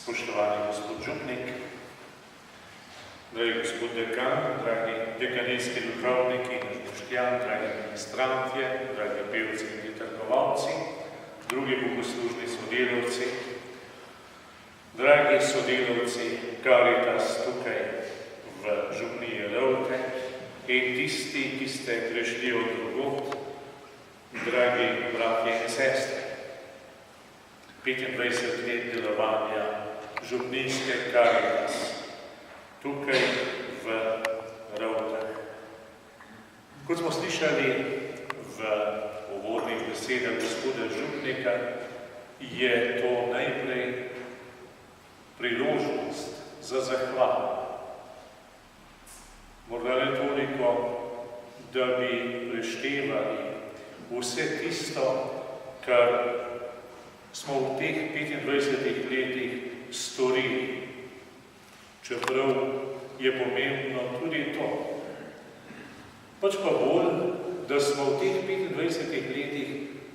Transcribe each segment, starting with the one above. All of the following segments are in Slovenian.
Spoštovani gospod župnik, dragi gospod dekan, dragi dekanijski duhovniki, naš boštjan, dragi ministrantje, dragi pevci in liturgovalci, drugi bogoslužni sodelavci, dragi sodelavci Caritas tukaj v župniji Rovte in tisti, ki ste prišli od drugod, dragi bratje in sestre. 25 let delovanja župnijske Caritas tukaj v Rovtah. Kot smo slišali v uvodnih besedah gospoda župnika, je to najprej priložnost za zahvalo. Morda ne toliko, da bi preštevali vse tisto, kar smo v teh 25 letih storili, čeprav je pomembno tudi to. Pač pa bolj, da smo v teh 25 letih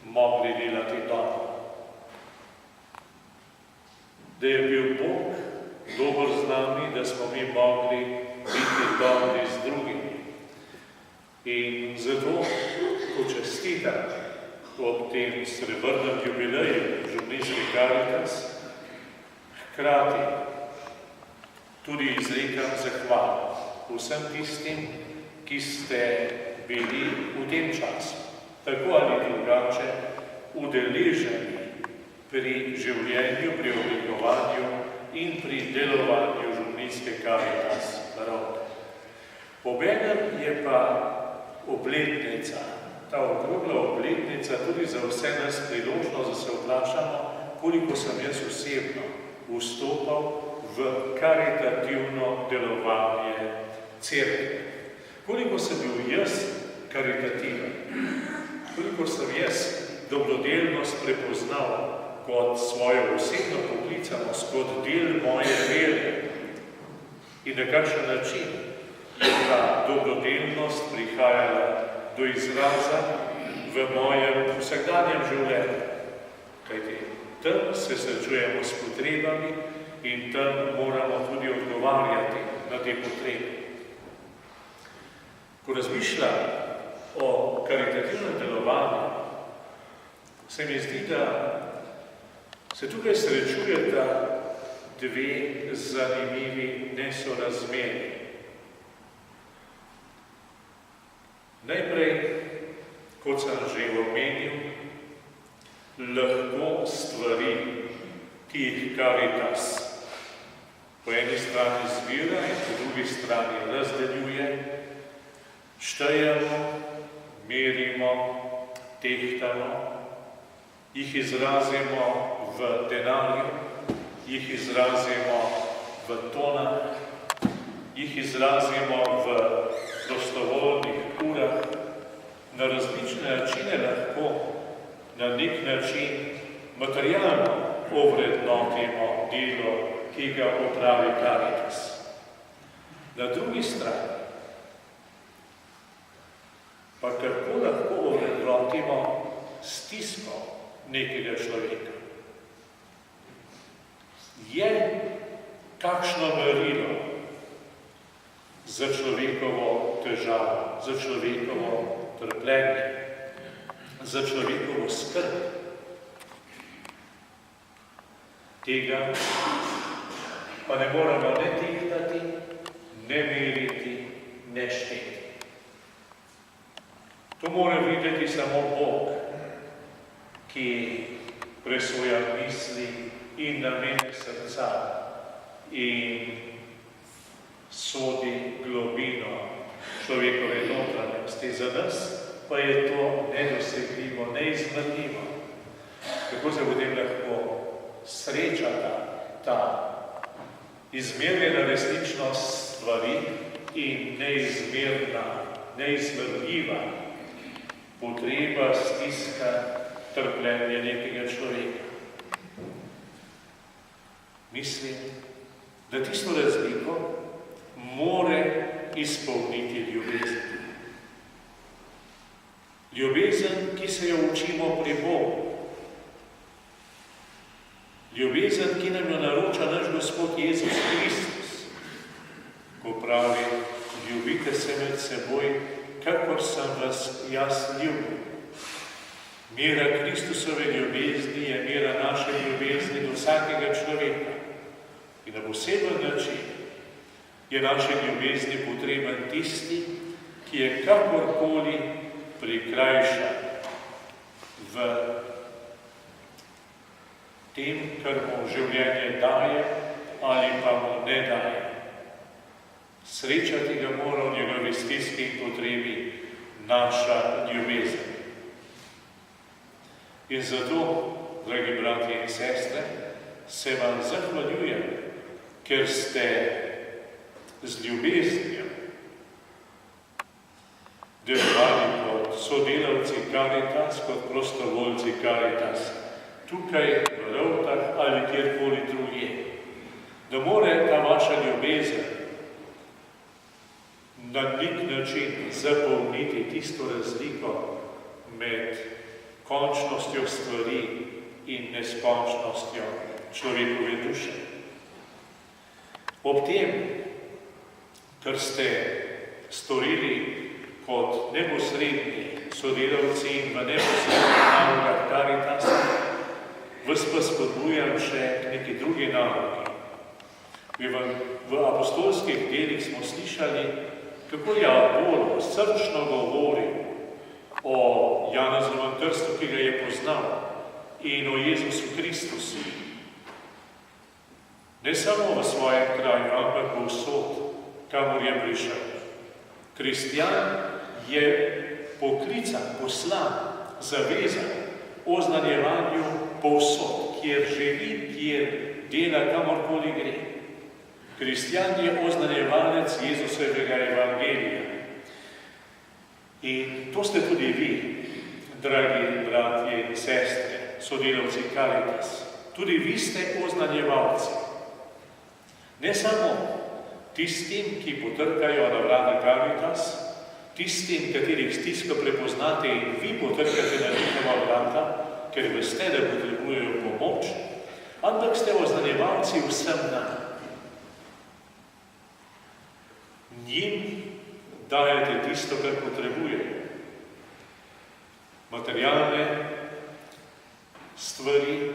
mogli delati dobro. Da je bil Bog dober z nami, da smo mi mogli biti dobri z drugimi. In zato, ko čestitam ob tem srebrnem jubileju župnijske Caritas, hkrati tudi izrekam zahvalo vsem tistim, ki ste bili v tem času, tako ali drugače, udeleženi pri življenju, pri oblikovanju in pri delovanju župnijske Caritas na Rovte. Obenem je pa obletnica, ta okrogla obletnica tudi za vse nas priložnost, da se vprašamo, koliko sem jaz osebno vstopal v karitativno delovanje cerkve. Koliko sem bil jaz karitativen, koliko sem jaz dobrodelnost prepoznal kot svojo osebno poklicanost, kot del moje vere in na kakšen način ta dobrodelnost prihajala do izraza v mojem vsakdanjem življenju. Kajti tam se srečujemo s potrebami in tam moramo tudi odgovarjati na te potrebe. Ko razmišljam o karitativnem delovanju, se mi zdi, da se tukaj srečujeta dve zanimivi nesorazmerji. Najprej, kot sem že omenil, lahko stvari, ki jih Caritas po eni strani zbira in po drugi strani razdeljuje, štejemo, merimo, tehtamo, jih izrazimo v denarju, jih izrazimo v tonah, jih izrazimo v prostovoljnih urah, na različne načine lahko na nek način materialno ovrednotimo delo, ki ga opravi Caritas. Na drugi strani pa kako lahko ovrednotimo stisko nekega človeka. Je kakšno merilo za človekovo težavo, za človekovo trpljenje, za človekovo skrb. Tega pa ne moramo ne tehtati, ne meriti, ne šteti. To mora videti samo Bog, ki presoja misli in namene srca in sodi globino človekove notranjosti. Za nas pa je to nedosegljivo, neizmrljivo. Kako se potem lahko srečata ta izmerjena resničnost stvari in neizmerna, neizmrljiva potreba, stiska, trpljenje nekega človeka. Mislim, da tisto razliko more izpolniti ljubezen. Ljubezen, ki se jo učimo pri Bogu. Ljubezen, ki nam jo naroča naš Gospod Jezus Kristus, ko pravi, ljubite se med seboj, kakor sem vas jaz ljubil. Mera Kristusove ljubezni je mera naše ljubezni do vsakega človeka. In na poseben način je naše ljubezni potreben tisti, ki je kakorkoli prikrajšan v tem, kar mu življenje daje ali pa mu ne daje. Srečati ga mora v njegovi stiski in potrebi naša ljubezen. In zato, dragi bratje in sestre, se vam zahvaljujem, ker ste z ljubeznijo delovali kot sodelavci Caritas, kot prostovoljci Caritas, tukaj v Rovtah ali kjerkoli drugje. Da more ta vaša ljubezen na nek način zapolniti tisto razliko med končnostjo stvari in neskončnostjo človekove duše. Ob tem, kar ste storili kot neposredni sodelavci in v neposrednih nalogah Caritasa, vas pa spodbujam še k neki drugi nalogi. V apostolskih delih smo slišali, kako je Apollo srčno govoril o Janezovem krstu, ki ga je poznal, in o Jezusu Kristusu. Ne samo v svojem kraju, ampak povsod, kamor je prišel. Kristjan je poklican, poslan, zavezan oznanjevanju povsod, kjer živi, kjer dela, kamorkoli gre. Kristjan je oznanjevalec Jezusovega evangelija. In to ste tudi vi, dragi bratje in sestre, sodelavci Caritas. Tudi vi ste oznanjevalci. Ne samo tistim, ki potrkajo na vrata Caritas, tistim, katerih stisko prepoznate in vi potrkate na njihova vrata, ker veste, da potrebujejo pomoč, ampak ste oznanjevalci vsem nam. Njim dajete tisto, kar potrebujejo. Materialne stvari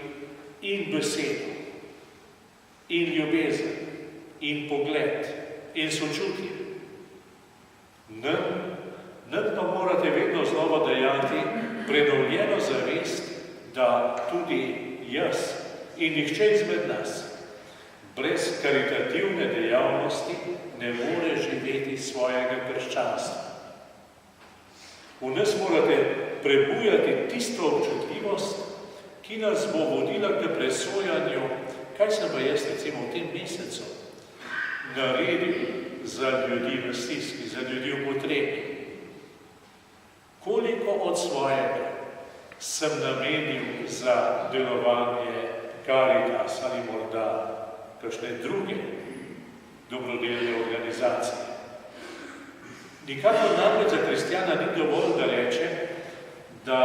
in besedo, in ljubezen, in pogled, in sočutje. Nam pa morate vedno znova dajati prenovljeno zavest, da tudi jaz in nihče izmed nas brez karitativne dejavnosti ne more živeti svojega krščanstva. V nas morate prebujati tisto občutljivost, ki nas bo vodila k presojanju, kaj sem pa jaz recimo v tem mesecu naredil za ljudi v stiski, za ljudi v potrebi. Koliko od svojega sem namenil za delovanje Caritas ali morda kakšne druge dobrodelne organizacije. Nikakor namreč za kristjana ni dovolj, da reče, da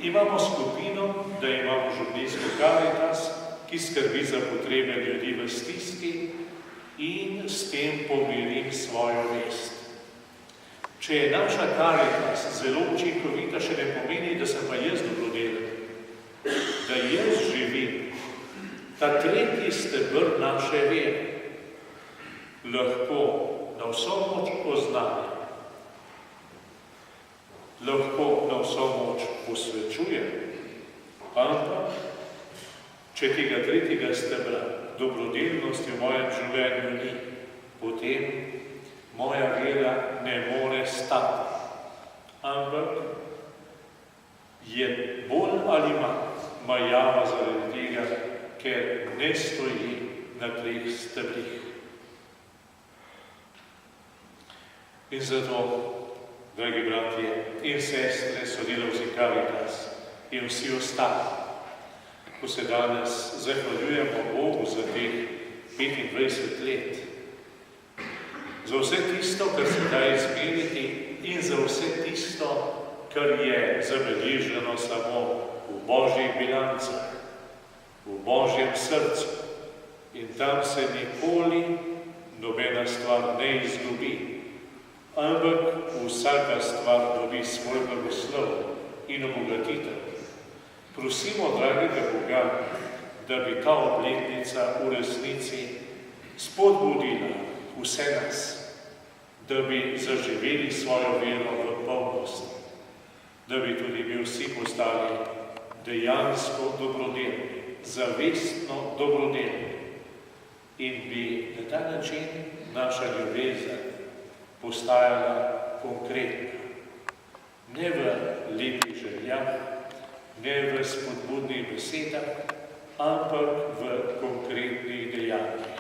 imamo skupino, da imamo župnijsko Caritas, ki skrbi za potrebe ljudi v stiski in s tem pomirim svojo vest. Če je naša Caritas zelo učinkovita, še ne pomeni, da sem pa jaz dobrodelen, da jaz živim ta tretji steber naše vere. Lahko na vso moč poznanja, lahko na vso moč posvečujem, ampak če tega tretjega stebra dobrodelnosti v mojem življenju ni, potem moja vera ne more stati, ampak je bolj ali manj majava zaradi tega, ker ne stoji na treh stebrih. In zato, dragi bratje in sestre, sodelavci Caritas in vsi ostali, ko se danes zahvaljujemo Bogu za teh 25 let, za vse tisto, kar se da izmeriti in za vse tisto, kar je zabeleženo samo v Božjih bilancah. v Božjem srcu. In tam se nikoli nobena stvar ne izgubi, ampak vsaka stvar dobi svoj blagoslov in obogatitev. Prosimo, dragega Boga, da bi ta obletnica v resnici spodbudila vse nas, da bi zaživeli svojo vero v polnosti, da bi tudi mi vsi postali dejansko dobrodelni, zavestno dobrodelni in bi na ta način naša ljubezen postajala konkretna. Ne v lepih željah, ne v spodbudnih besedah, ampak v konkretnih dejanjih.